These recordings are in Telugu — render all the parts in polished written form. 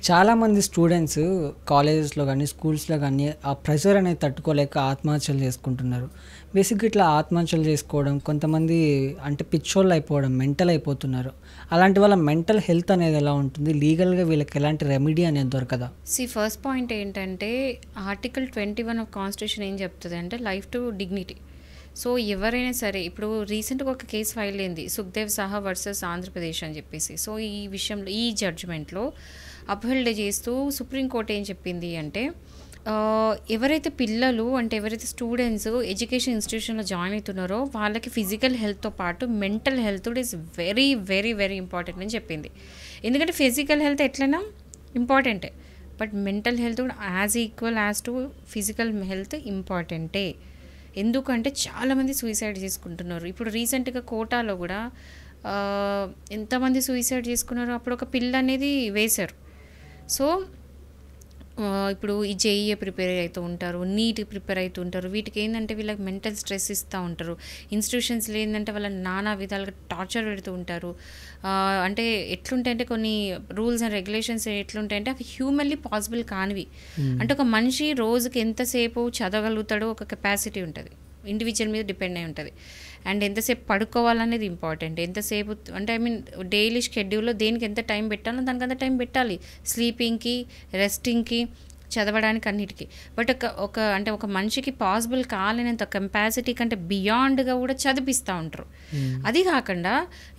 చాలామంది స్టూడెంట్స్ కాలేజెస్లో కానీ స్కూల్స్లో కానీ ఆ ప్రెషర్ అనేది తట్టుకోలేక ఆత్మహత్యలు చేసుకుంటున్నారు. బేసిక్గా ఇట్లా ఆత్మహత్యలు చేసుకోవడం కొంతమంది అంటే పిచ్చోళ్ళు అయిపోవడం, మెంటల్ అయిపోతున్నారు. అలాంటి వాళ్ళ మెంటల్ హెల్త్ అనేది ఎలా ఉంటుంది? లీగల్గా వీళ్ళకి ఎలాంటి రెమెడీ అనేది దొరకదా? ఫస్ట్ పాయింట్ ఏంటంటే ఆర్టికల్ 21 ఆఫ్ కాన్స్టిట్యూషన్ ఏం చెప్తుంది అంటే లైఫ్ టు డిగ్నిటీ. సో ఎవరైనా సరే ఇప్పుడు రీసెంట్గా ఒక కేసు ఫైల్ అయింది, సుఖ్దేవ్ సాహా వర్సెస్ ఆంధ్రప్రదేశ్ అని చెప్పేసి. సో ఈ విషయంలో ఈ జడ్జిమెంట్లో అప్హెల్డ్ చేస్తూ సుప్రీంకోర్టు ఏం చెప్పింది అంటే ఎవరైతే పిల్లలు అంటే ఎవరైతే స్టూడెంట్స్ ఎడ్యుకేషన్ ఇన్స్టిట్యూషన్లో జాయిన్ అవుతున్నారో వాళ్ళకి ఫిజికల్ హెల్త్తో పాటు mental health is very very very important అని చెప్పింది. ఎందుకంటే ఫిజికల్ హెల్త్ ఎట్లయినా ఇంపార్టెంటే, బట్ మెంటల్ హెల్త్ కూడా as equal as to physical health ఇంపార్టెంటే. ఎందుకంటే చాలామంది సూసైడ్ చేసుకుంటున్నారు. ఇప్పుడు రీసెంట్గా కోటాలో కూడా ఎంతమంది సూసైడ్ చేసుకున్నారో అప్పుడు ఒక పిల్ల అనేది వేశారు. సో ఇప్పుడు ఈ జేఈఏ ప్రిపేర్ అవుతూ ఉంటారు, నీట్ ప్రిపేర్ అవుతూ ఉంటారు. వీటికి ఏంటంటే వీళ్ళకి మెంటల్ స్ట్రెస్ ఇస్తూ ఉంటారు. ఇన్స్టిట్యూషన్స్లో ఏంటంటే వాళ్ళ నానా విధాలుగా టార్చర్ పెడుతూ ఉంటారు. అంటే ఎట్లుంటాయంటే కొన్ని రూల్స్ అండ్ రెగ్యులేషన్స్ ఎట్లుంటాయంటే అవి హ్యూమన్లీ పాసిబుల్ కానివి. అంటే ఒక మనిషి రోజుకి ఎంతసేపు చదవగలుగుతాడో ఒక కెపాసిటీ ఉంటుంది, ఇండివిజువల్ మీద డిపెండ్ అయి ఉంటుంది. అండ్ ఎంతసేపు పడుకోవాలనేది ఇంపార్టెంట్. ఎంతసేపు అంటే ఐ మీన్ డైలీ షెడ్యూల్లో దేనికి ఎంత టైం పెట్టాలో దానికి అంత టైం పెట్టాలి, స్లీపింగ్కి, రెస్టింగ్కి, చదవడానికి, అన్నిటికీ. బట్ అంటే ఒక మనిషికి పాసిబుల్ కాలేనంత కెపాసిటీ కంటే బియాండ్గా కూడా చదివిస్తూ ఉంటారు. అది కాకుండా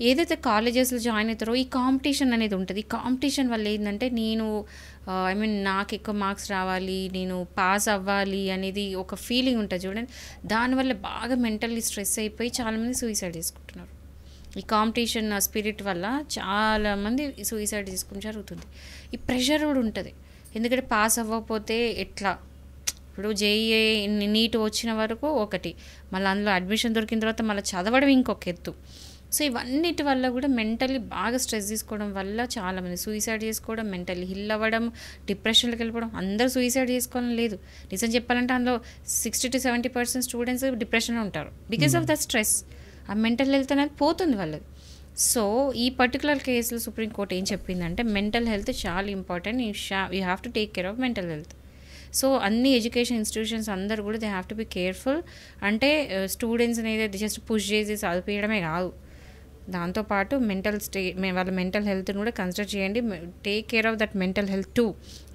ఏదైతే కాలేజెస్లో జాయిన్ అవుతారో ఈ కాంపిటీషన్ అనేది ఉంటుంది. ఈ కాంపిటీషన్ వల్ల ఏంటంటే ఐ మీన్ నాకు ఎక్కువ మార్క్స్ రావాలి, నేను పాస్ అవ్వాలి అనేది ఒక ఫీలింగ్ ఉంటుంది చూడండి. దానివల్ల బాగా మెంటల్లీ స్ట్రెస్ అయిపోయి చాలామంది సూసైడ్ చేసుకుంటున్నారు. ఈ కాంపిటీషన్ స్పిరిట్ వల్ల చాలామంది సూసైడ్ చేసుకుని జరుగుతుంది. ఈ ప్రెషర్ కూడా ఉంటుంది. ఎందుకంటే పాస్ అవ్వకపోతే ఎట్లా, ఇప్పుడు జేఈఏ నీట్ వచ్చిన వరకు ఒకటి, మళ్ళీ అందులో అడ్మిషన్ దొరికిన తర్వాత మళ్ళీ చదవడం ఇంకొక ఎత్తు. సో ఇవన్నిటి వల్ల కూడా మెంటల్లీ బాగా స్ట్రెస్ తీసుకోవడం వల్ల చాలామంది సూసైడ్ చేసుకోవడం, మెంటల్లీ హిల్ అవ్వడం, డిప్రెషన్లోకి వెళ్ళిపోవడం. అందరూ సూసైడ్ చేసుకోవాలని లేదు. నిజం చెప్పాలంటే అందులో 60 to 70% స్టూడెంట్స్ డిప్రెషన్లో ఉంటారు బికాస్ ఆఫ్ ద స్ట్రెస్. ఆ మెంటల్ హెల్త్ అనేది పోతుంది వాళ్ళది. సో ఈ పర్టికులర్ కేసులో సుప్రీంకోర్టు ఏం చెప్పిందంటే మెంటల్ హెల్త్ చాలా important, you have to take care of mental health. So అన్ని ఎడ్యుకేషన్ ఇన్స్టిట్యూషన్స్ అందరూ కూడా they have to be careful. అంటే స్టూడెంట్స్ అనేది జస్ట్ పుష్ చేసి చదివించడమే కాదు, దాంతోపాటు వాళ్ళ మెంటల్ హెల్త్ని కూడా కన్సిడర్ చేయండి. Take care of that mental health two.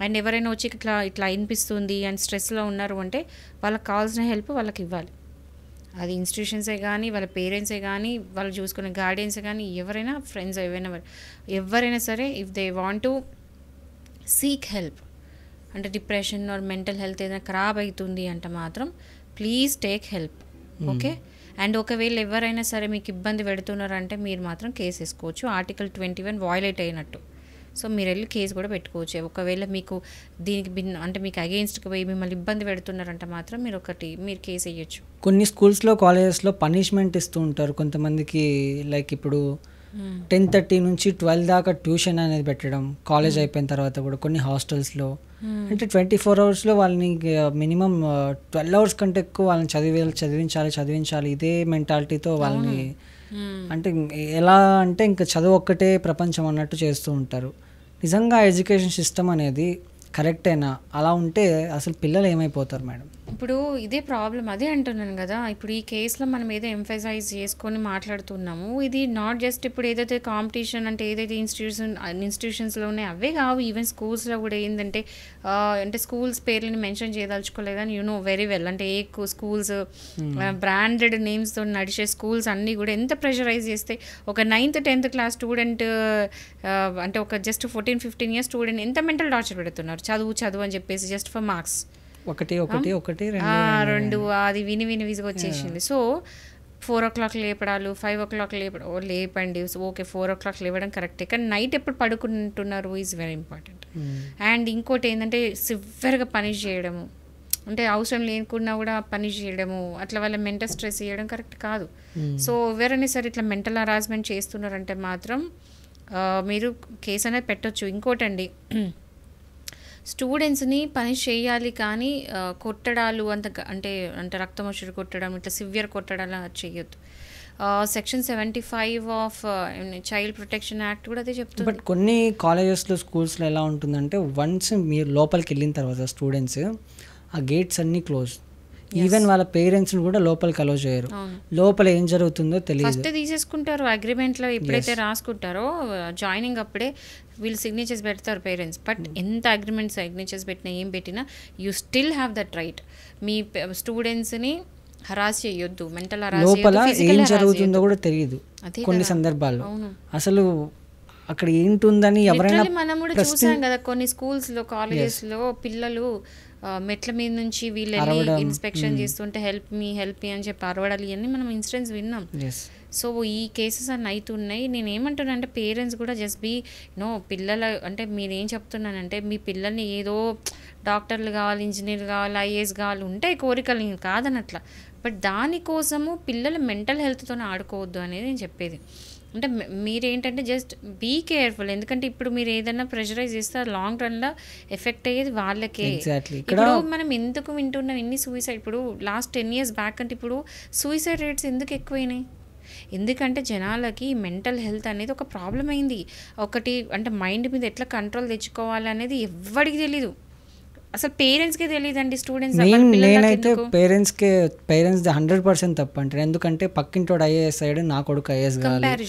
And ఎవరైనా వచ్చి ఇట్లా అనిపిస్తుంది అండ్ స్ట్రెస్లో ఉన్నారు అంటే వాళ్ళకి కావాల్సిన హెల్ప్ వాళ్ళకి ఇవ్వాలి. అది ఇన్స్టిట్యూషన్సే కానీ, వాళ్ళ పేరెంట్సే కానీ, వాళ్ళు చూసుకునే గార్డియన్సే కానీ, ఎవరైనా ఫ్రెండ్స్ ఎవరైనా సరే if they want to seek help, అంటే డిప్రెషన్ ఆర్ మెంటల్ హెల్త్ ఏదైనా ఖరాబ్ అవుతుంది అంటే మాత్రం please take help. Okay. And ఒకవేళ ఎవరైనా సరే మీకు ఇబ్బంది పెడుతున్నారంటే మీరు మాత్రం కేసు వేసుకోవచ్చు, ఆర్టికల్ 21 వయలేట్ అయినట్టు. సో మీరు వెళ్ళి కేసు కూడా పెట్టుకోవచ్చు. ఒకవేళ మీకు దీనికి అంటే మీకు అగెయిన్స్ట్కి పోయి మిమ్మల్ని ఇబ్బంది పెడుతున్నారంటే మాత్రం మీరు కేసు వేయచ్చు. కొన్ని స్కూల్స్లో కాలేజెస్లో పనిష్మెంట్ ఇస్తూ ఉంటారు కొంతమందికి. లైక్ ఇప్పుడు 10:30 నుంచి 12 దాకా ట్యూషన్ అనేది పెట్టడం, కాలేజ్ అయిపోయిన తర్వాత కూడా కొన్ని హాస్టల్స్లో అంటే 24 అవర్స్లో వాళ్ళని మినిమం 12 అవర్స్ కంటే ఎక్కువ వాళ్ళని చదివించాలి ఇదే మెంటాలిటీతో వాళ్ళని అంటే ఎలా అంటే ఇంకా చదువు ఒక్కటే ప్రపంచం అన్నట్టు చేస్తూ ఉంటారు. నిజంగా ఎడ్యుకేషన్ సిస్టమ్ అనేది కరెక్టేనా? అలా ఉంటే అసలు పిల్లలు ఏమైపోతారు మేడం? ఇప్పుడు ఇదే ప్రాబ్లం, అదే అంటున్నాను కదా. ఇప్పుడు ఈ కేసులో మనం ఏదో ఎంఫసైజ్ చేసుకొని మాట్లాడుతున్నాము. ఇది నాట్ జస్ట్ ఇప్పుడు ఏదైతే కాంపిటీషన్ అంటే ఏదైతే ఇన్స్టిట్యూషన్స్లో ఉన్నాయి అవే కావు. ఈవెన్ స్కూల్స్లో కూడా ఏంటంటే అంటే స్కూల్స్ పేర్లని మెన్షన్ చేయదలుచుకోలేదని యూ నో వెరీ వెల్. అంటే ఏ స్కూల్స్ బ్రాండెడ్ నేమ్స్తో నడిచే స్కూల్స్ అన్నీ కూడా ఎంత ప్రెషరైజ్ చేస్తే ఒక 9th 10th క్లాస్ స్టూడెంట్ అంటే ఒక జస్ట్ 14-15 years స్టూడెంట్ ఎంత మెంటల్ టార్చర్ పెడుతున్నారు, చదువు అని చెప్పేసి జస్ట్ ఫర్ మార్క్స్. ఒకటి రెండు అది విని విసుగు వచ్చేసింది. సో 4 o'clock లేపడాలు, 5 o'clock లేపండి. ఓకే 4 o'clock లేవడం కరెక్టే, కానీ నైట్ ఎప్పుడు పడుకుంటున్నారు ఈజ్ వెరీ ఇంపార్టెంట్. అండ్ ఇంకోటి ఏంటంటే సివియర్గా పనిష్ చేయడము, అంటే అవసరం లేకున్నా కూడా పనిష్ చేయడము, అట్లా వాళ్ళ మెంటల్ స్ట్రెస్ చేయడం కరెక్ట్ కాదు. సో ఎవరైనా సరే ఇట్లా మెంటల్ హరాస్మెంట్ చేస్తున్నారంటే మాత్రం మీరు కేసు అనేది పెట్టొచ్చు. ఇంకోటండి, స్టూడెంట్స్ని పనిష్ చేయాలి కానీ కొట్టడాలు అంటే రక్తమోషుడు కొట్టడం, ఇట్లా సివియర్ కొట్టడాలు చేయొద్దు. Section 75 of child protection act కూడా అదే చెప్తుంది. బట్ కొన్ని కాలేజెస్లో స్కూల్స్లో ఎలా ఉంటుందంటే వన్స్ మీరు లోపలికి వెళ్ళిన తర్వాత స్టూడెంట్స్ ఆ గేట్స్ అన్నీ క్లోజ్, ఈవెన్ వాళ్ళ పేరెంట్స్ని కూడా లోపలికి అలో చేయరు, లోపల ఏం జరుగుతుందో తెలియదు. ఫస్ట్ తీసేసుకుంటారు అగ్రిమెంట్లో ఎప్పుడైతే రాసుకుంటారో జాయినింగ్ అప్పుడే వీళ్ళు సిగ్నేచర్స్ పెడతారు పేరెంట్స్. బట్ ఎంత అగ్రిమెంట్ సిగ్నేచర్స్ పెట్టినా ఏం పెట్టినా you still have that right. మీ స్టూడెంట్స్ని హరాస్ చేయొద్దు, మెంటల్ హరాస్ లోపల ఏం జరుగుతుందో కూడా తెలియదు కొన్ని సందర్భాల్లో. అసలు అక్కడ ఏంటుందని ఎవరైనా మనం కూడా చూసాం కదా కొన్ని స్కూల్స్లో కాలేజెస్లో పిల్లలు మెట్ల మీద నుంచి వీళ్ళు వెళ్ళి ఇన్స్పెక్షన్ చేస్తుంటే హెల్ప్ మీ అని చెప్పి అరవడాలి, ఇవన్నీ మనం ఇన్సిడెంట్స్ విన్నాం. సో ఈ కేసెస్ అన్నీ అవుతున్నాయి. నేను ఏమంటున్నా అంటే పేరెంట్స్ కూడా జస్ట్ బీ పిల్లల అంటే మీరేం చెప్తున్నానంటే మీ పిల్లల్ని ఏదో డాక్టర్లు కావాలి, ఇంజనీర్ కావాలి, ఐఏఎస్ కావాలి ఉంటాయి కోరికలు కాదనట్లా, బట్ దానికోసము పిల్లల మెంటల్ హెల్త్తో ఆడుకోవద్దు అనేది నేను చెప్పేది. అంటే మీరేంటంటే జస్ట్ బీ కేర్ఫుల్, ఎందుకంటే ఇప్పుడు మీరు ఏదైనా ప్రెషరైజ్ చేస్తే లాంగ్ రన్లో ఎఫెక్ట్ అయ్యేది వాళ్ళకే. ఇప్పుడు మనం ఎందుకు వింటున్నాం ఇన్ని సూసైడ్, ఇప్పుడు లాస్ట్ 10 years బ్యాక్ అంటే ఇప్పుడు సూసైడ్ రేట్స్ ఎందుకు ఎక్కువైనాయి? ఎందుకంటే జనాలకి మెంటల్ హెల్త్ అనేది ఒక ప్రాబ్లం అయింది. ఒకటి అంటే మైండ్ మీద ఎట్లా కంట్రోల్ తెచ్చుకోవాలనేది ఎవ్వడికి తెలీదు, అసలు పేరెంట్స్కే తెలియదండి. స్టూడెంట్స్ నేనైతే పేరెంట్స్ 100% తప్పు అంటాను. ఎందుకంటే పక్కింటోడు ఐఏఎస్ అయ్యాడు నా కొడుకు ఐఏఎస్ కావాలి,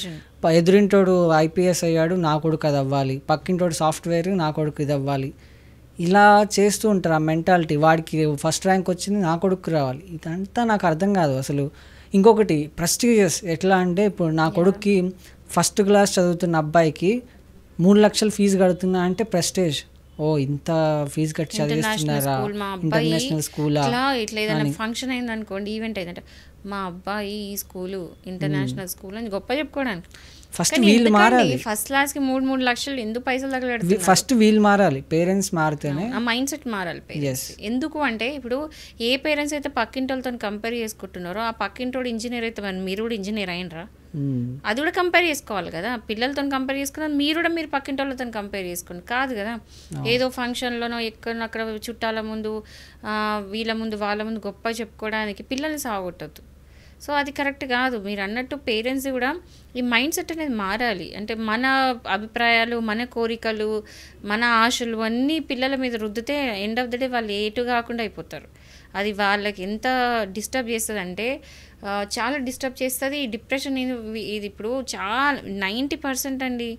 ఎదురింటోడు ఐపీఎస్ అయ్యాడు నా కొడుకు అది అవ్వాలి, పక్కింటోడు సాఫ్ట్వేర్ నా కొడుకు ఇది అవ్వాలి, ఇలా చేస్తూ ఉంటారు. ఆ మెంటాలిటీ వాడికి ఫస్ట్ ర్యాంక్ వచ్చింది నా కొడుకు రావాలి, ఇదంతా నాకు అర్థం కాదు అసలు. ఇంకొకటి ప్రెస్టీజియస్ ఎట్లా అంటే ఇప్పుడు నా కొడుక్కి ఫస్ట్ క్లాస్ చదువుతున్న అబ్బాయికి 3 లక్షలు ఫీజు కడుతున్నా అంటే ప్రెస్టేజ్. ఓ ఇంత ఫీజు కట్టి చదివిస్తున్నారా, ఇంటర్నేషనల్ స్కూలా, ఇట్లా ఏదైనా ఫంక్షన్ అయింది అనుకోండి, ఈవెంట్ అయిందంటే మా అబ్బాయి ఈ స్కూలు ఇంటర్నేషనల్ స్కూల్ అని గొప్ప చెప్పుకోవడానికి. ఫస్ట్ వీళ్ళు మారాలి, ఫస్ట్ క్లాస్ కి 3 లక్షలు ఎందుకు పైసలు తగలడుతున్నారు? ఫస్ట్ వీళ్ళు మారాలి, పేరెంట్స్ మారితేనే ఆ మైండ్ సెట్ మారాలి పేరెంట్స్. ఎందుకు అంటే ఇప్పుడు ఏ పేరెంట్స్ అయితే పక్కింటోళ్ళతో కంపేర్ చేసుకుంటున్నారో ఆ పక్కింటోడు ఇంజనీర్ అయితే మరి మీరు కూడా ఇంజనీర్ అయినరా, అది కూడా కంపేర్ చేసుకోవాలి కదా. పిల్లలతో కంపేర్ చేసుకున్నా మీరు పక్కింటోళ్ళతో కంపేర్ చేసుకోండి కాదు కదా. ఏదో ఫంక్షన్లోనో ఎక్కడో అక్కడ చుట్టాల ముందు వీళ్ళ ముందు వాళ్ళ ముందు గొప్ప చెప్పుకోవడానికి పిల్లల్ని సాగొట్టద్దు. సో అది కరెక్ట్ కాదు. మీరు అన్నట్టు పేరెంట్స్ కూడా ఈ మైండ్ సెట్ అనేది మారాలి. అంటే మన అభిప్రాయాలు, మన కోరికలు, మన ఆశలు అన్నీ పిల్లల మీద రుద్దితే ఎండ్ ఆఫ్ ద డే వాళ్ళు ఏటు కాకుండా అయిపోతారు. అది వాళ్ళకి ఎంత డిస్టర్బ్ చేస్తుంది అంటే చాలా డిస్టర్బ్ చేస్తుంది. ఈ డిప్రెషన్ ఇది ఇప్పుడు చాలా 90% అండి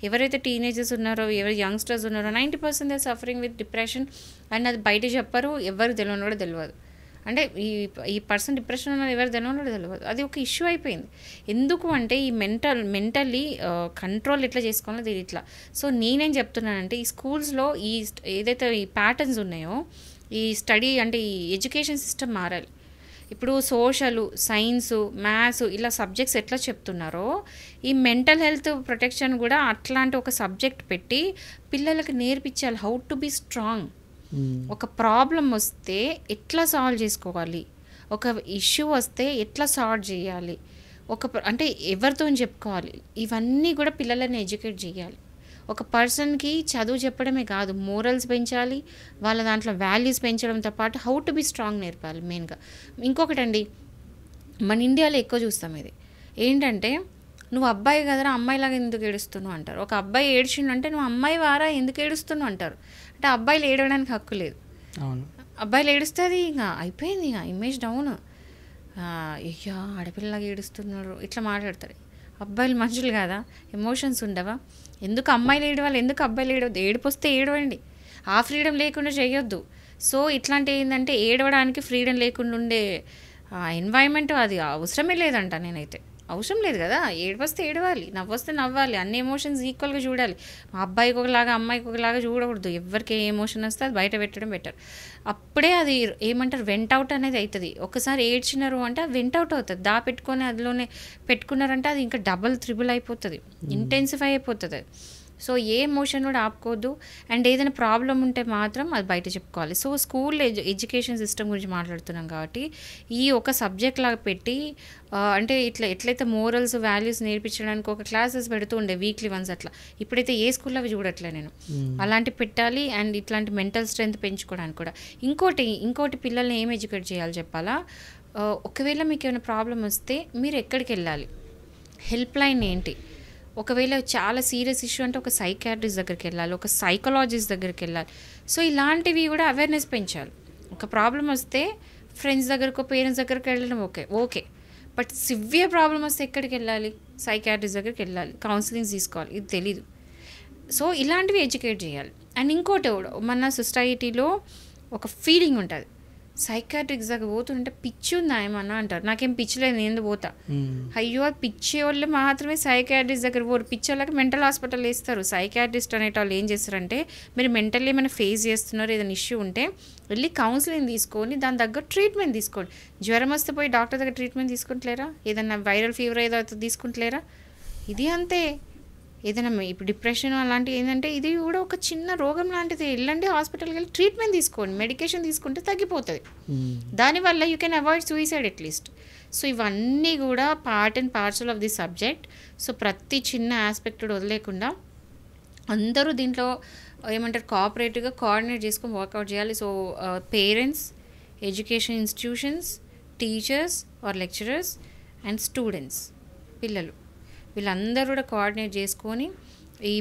ఎవరైతే టీనేజర్స్ ఉన్నారో, ఎవరు యంగ్స్టర్స్ ఉన్నారో 90% they suffering with depression. And అది బయట చెప్పరు, ఎవరు తెలియని కూడా తెలియదు. అంటే ఈ పర్సన్ డిప్రెషన్ ఉన్నది ఎవరు తెలియదు, అది ఒక ఇష్యూ అయిపోయింది. ఎందుకు అంటే ఈ మెంటల్లీ కంట్రోల్ ఎట్లా చేసుకోవాలో ఇట్లా. సో నేనేం చెప్తున్నానంటే ఈ స్కూల్స్లో ఏదైతే ఈ ప్యాటర్న్స్ ఉన్నాయో ఈ స్టడీ అంటే ఈ ఎడ్యుకేషన్ సిస్టమ్ మారాలి. ఇప్పుడు సోషల్, సైన్సు, మ్యాథ్స్ ఇలా సబ్జెక్ట్స్ ఎట్లా చెప్తున్నారో ఈ మెంటల్ హెల్త్ ప్రొటెక్షన్ కూడా అట్లాంటి ఒక సబ్జెక్ట్ పెట్టి పిల్లలకి నేర్పించాలి. How to be strong. ఒక ప్రాబ్లం వస్తే ఎట్లా సాల్వ్ చేసుకోవాలి, ఒక ఇష్యూ వస్తే ఎట్లా సాల్వ్ చేయాలి, అంటే ఎవరితో చెప్పుకోవాలి, ఇవన్నీ కూడా పిల్లలని ఎడ్యుకేట్ చేయాలి. ఒక పర్సన్కి చదువు చెప్పడమే కాదు, మోరల్స్ పెంచాలి, వాళ్ళ దాంట్లో వాల్యూస్ పెంచడంతో పాటు హౌ టు బీ స్ట్రాంగ్ నేర్పాలి మెయిన్గా. ఇంకొకటండి మన ఇండియాలో ఎక్కువ చూస్తాం ఇది ఏంటంటే నువ్వు అబ్బాయి కదరా అమ్మాయిలాగా ఎందుకు ఏడుస్తున్నావు అంటారు. ఒక అబ్బాయి ఏడ్చిండంటే నువ్వు అమ్మాయి వారా ఎందుకు ఏడుస్తున్నావు అంటారు. అంటే అబ్బాయిలు ఏడవడానికి హక్కు లేదు. అబ్బాయిలు ఏడుస్తే అది ఇంకా అయిపోయింది, ఇక ఇమేజ్ డౌన్, అయ్యా ఆడపిల్లలాగా ఏడుస్తున్నారు ఇట్లా మాట్లాడతారు. అబ్బాయిలు మనుషులు కాదా, ఎమోషన్స్ ఉండవా? ఎందుకు అమ్మాయిలు ఏడవాలి, ఎందుకు అబ్బాయిలు ఏడవద్దు? ఏడుపు వస్తే ఏడవండి, ఆ ఫ్రీడమ్ లేకుండా చేయొద్దు. సో ఇట్లాంటి ఏంటంటే ఏడవడానికి ఫ్రీడమ్ లేకుండా ఉండే ఎన్వైరన్మెంట్ అది అవసరమే లేదంట. నేనైతే అవసరం లేదు కదా, ఏడుపొస్తే ఏడవాలి, నవ్వొస్తే నవ్వాలి, అన్ని ఎమోషన్స్ ఈక్వల్గా చూడాలి. అబ్బాయికి ఒకలాగా అమ్మాయికి ఒకలాగా చూడకూడదు. ఎవరికి ఏ ఎమోషన్ వస్తే అది బయట పెట్టడం బెటర్. అప్పుడే అది ఏమంటారు వెంట్ అవుట్ అనేది అవుతుంది. ఒకసారి ఏడ్చినారు అంటే అది వెంట్ అవుట్ అవుతుంది. పెట్టుకొని అందులోనే పెట్టుకున్నారంటే అది ఇంకా డబుల్ త్రిబుల్ అయిపోతుంది, ఇంటెన్సిఫై అయిపోతుంది. సో ఏ ఎమోషన్ కూడా ఆపుకోవద్దు. అండ్ ఏదైనా ప్రాబ్లం ఉంటే మాత్రం అది బయట చెప్పుకోవాలి. సో స్కూల్ ఎడ్యుకేషన్ సిస్టమ్ గురించి మాట్లాడుతున్నాం కాబట్టి ఈ ఒక సబ్జెక్ట్ లాగా పెట్టి అంటే ఎట్లయితే మోరల్స్, వాల్యూస్ నేర్పించడానికి ఒక క్లాసెస్ పెడుతూ ఉండే వీక్లీ వన్స్ అట్లా. ఇప్పుడైతే ఏ స్కూల్లో అవి చూడట్లే నేను. అలాంటివి పెట్టాలి. అండ్ ఇట్లాంటి మెంటల్ స్ట్రెంత్ పెంచుకోవడానికి కూడా. ఇంకోటి పిల్లల్ని ఏం ఎడ్యుకేట్ చేయాలి చెప్పాలా, ఒకవేళ మీకు ఏమైనా ప్రాబ్లం వస్తే మీరు ఎక్కడికి వెళ్ళాలి, హెల్ప్ లైన్ ఏంటి, ఒకవేళ చాలా సీరియస్ ఇష్యూ అంటే ఒక సైకాట్రిస్ట్ దగ్గరికి వెళ్ళాలి, ఒక సైకాలజిస్ట్ దగ్గరికి వెళ్ళాలి. సో ఇలాంటివి కూడా అవేర్నెస్ పెంచాలి. ఒక ప్రాబ్లం వస్తే ఫ్రెండ్స్ దగ్గరకు పేరెంట్స్ దగ్గరికి వెళ్ళడం ఓకే, బట్ సివియర్ ప్రాబ్లం వస్తే ఎక్కడికి వెళ్ళాలి, సైకాట్రిస్ట్ దగ్గరికి వెళ్ళాలి, కౌన్సిలింగ్స్ తీసుకోవాలి, ఇది తెలీదు. సో ఇలాంటివి ఎడ్యుకేట్ చేయాలి. అండ్ ఇంకోటి మన సొసైటీలో ఒక ఫీలింగ్ ఉంటుంది, సైకాట్రిక్స్ దగ్గర పోతుంటే పిచ్చి ఉందా ఏమన్నా అంటారు. నాకేం పిచ్చి లేదు, నేను పోతా. అయ్యో పిచ్చే వాళ్ళు మాత్రమే సైకాట్రిస్ట్ దగ్గర పోరు, పిచ్చి వాళ్ళకి మెంటల్ హాస్పిటల్ వేస్తారు. సైకాట్రిస్ట్ అనేటోళ్ళు ఏం చేస్తారంటే, మీరు మెంటల్ ఏమైనా ఫేస్ చేస్తున్నారు, ఏదైనా ఇష్యూ ఉంటే వెళ్ళి కౌన్సిలింగ్ తీసుకొని దాని దగ్గర ట్రీట్మెంట్ తీసుకోండి. జ్వరం వస్తే పోయి డాక్టర్ దగ్గర ట్రీట్మెంట్ తీసుకుంటలేరా, ఏదైనా వైరల్ ఫీవర్ ఏదో తీసుకుంటలేరా, ఇది అంతే. ఏదైనా ఇప్పుడు డిప్రెషన్ అలాంటివి ఏంటంటే ఇది కూడా ఒక చిన్న రోగం లాంటిది, వెళ్ళండి హాస్పిటల్కి వెళ్ళి ట్రీట్మెంట్ తీసుకోండి, మెడికేషన్ తీసుకుంటే తగ్గిపోతుంది. దానివల్ల you can avoid suicide at least. So ఇవన్నీ కూడా part and parcel of the subject. So ప్రతి చిన్న ఆస్పెక్ట్ వదిలేకుండా అందరూ దీంట్లో ఏమంటారు కోఆపరేటివ్గా కోఆర్డినేట్ చేసుకొని వర్కౌట్ చేయాలి. So parents, education institutions, teachers or lecturers and students, పిల్లలు, వీళ్ళందరూ కూడా కోఆర్డినేట్ చేసుకొని ఈ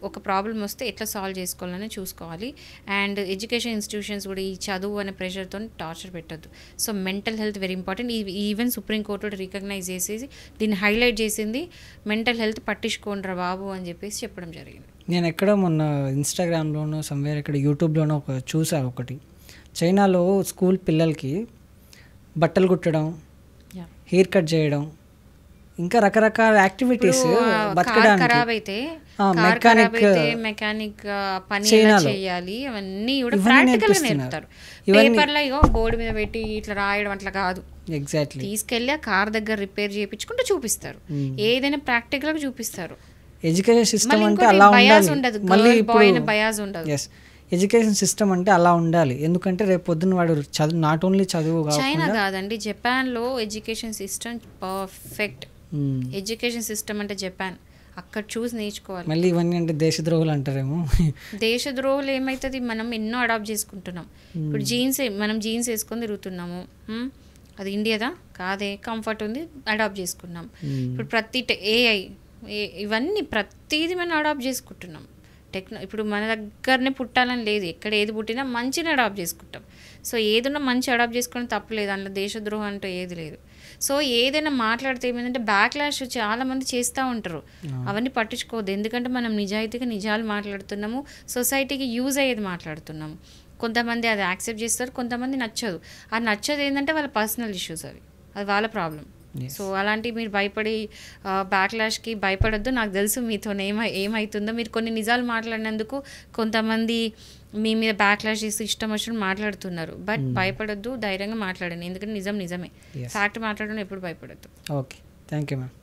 ఒక ప్రాబ్లం వస్తే ఎట్లా సాల్వ్ చేసుకోవాలని చూసుకోవాలి. అండ్ ఎడ్యుకేషన్ ఇన్స్టిట్యూషన్స్ కూడా ఈ చదువు అనే ప్రెషర్తో టార్చర్ పెట్టద్దు. So mental health very important. Even supreme court కూడా రికగ్నైజ్ చేసేసి దీన్ని హైలైట్ చేసింది, మెంటల్ హెల్త్ పట్టించుకోండిరా బాబు అని చెప్పేసి చెప్పడం జరిగింది. నేను ఎక్కడ మొన్న ఇన్స్టాగ్రామ్లోనో సమ్వేర్ ఇక్కడ యూట్యూబ్లోనో చూసాను ఒకటి, చైనాలో స్కూల్ పిల్లలకి బట్టలు కుట్టడం, హెయిర్ కట్ చేయడం, ఇంకా రకరకాల యాక్టివిటీస్ బతకడానికి, మెకానిక్ పని చేయాలి, అవన్నీ కూడా ప్రాక్టికల్ గా నేర్పుతారు. పేపర్లో ఇగో బోర్డు మీద పెట్టి ఇట్లా రాయడం అట్లా కాదు, ఎగ్జాక్ట్లీ తీసుకెళ్ళి ఆ కార్ దగ్గర రిపేర్ చేయించుకుంటూ చూపిస్తారు, ఏదైనా ప్రాక్టికల్ గా చూపిస్తారు. ఎడ్యుకేషన్ సిస్టమ్ అంటే అలా ఉండదు, బయాస్ ఉండదు. ఎడ్యుకేషన్ సిస్టమ్ అంటే అలా ఉండాలి, ఎందుకంటే రేపు పొద్దున్న వాడు చదువు నాట్ ఓన్లీ చదువు, చైనా కాదండి, జపాన్లో education system perfect. Education system అంటే జపాన్, అక్కడ చూసి నేర్చుకోవాలి. మళ్ళీ ఇవన్నీ అంటే దేశద్రోహులు అంటారేమో. దేశద్రోహులు ఏమవుతుంది, మనం ఎన్నో అడాప్ట్ చేసుకుంటున్నాం. ఇప్పుడు మనం జీన్స్ వేసుకొని తిరుగుతున్నాము, అది ఇండియాదా కాదే, కంఫర్ట్ ఉంది అడాప్ట్ చేసుకున్నాం. ఇప్పుడు ప్రతి ఏఐ ఇవన్నీ ప్రతిదీ మనం అడాప్ట్ చేసుకుంటున్నాం. ఇప్పుడు మన దగ్గరనే పుట్టాలని లేదు, ఎక్కడ ఏది పుట్టినా మంచిని అడాప్ట్ చేసుకుంటాం. సో ఏదైనా మంచి అడాప్ట్ చేసుకోవడం తప్పలేదు, అందులో దేశద్రోహం అంటూ ఏది లేదు. సో ఏదైనా మాట్లాడితే ఏమైందంటే బ్యాక్లాష్ చాలామంది చేస్తూ ఉంటారు, అవన్నీ పట్టించుకోవద్దు. ఎందుకంటే మనం నిజాయితీగా నిజాలు మాట్లాడుతున్నాము, సొసైటీకి యూజ్ అయ్యేది మాట్లాడుతున్నాము. కొంతమంది అది యాక్సెప్ట్ చేస్తారు, కొంతమంది నచ్చదు. ఆ నచ్చదు ఏంటంటే వాళ్ళ పర్సనల్ ఇష్యూస్, అది వాళ్ళ ప్రాబ్లం. సో అలాంటి మీరు భయపడి బ్యాక్లాష్కి భయపడొద్దు. నాకు తెలుసు మీతో ఏమవుతుందో, మీరు కొన్ని నిజాలు మాట్లాడినందుకు కొంతమంది మీ మీద బ్యాక్లాష్ చేసి ఇష్టం వచ్చినట్టు మాట్లాడుతున్నారు. బట్ భయపడొద్దు, ధైర్యంగా మాట్లాడండి, ఎందుకంటే నిజమే, ఫ్యాక్ట్ మాట్లాడడం ఎప్పుడు భయపడొద్దు. Okay, thank you ma'am.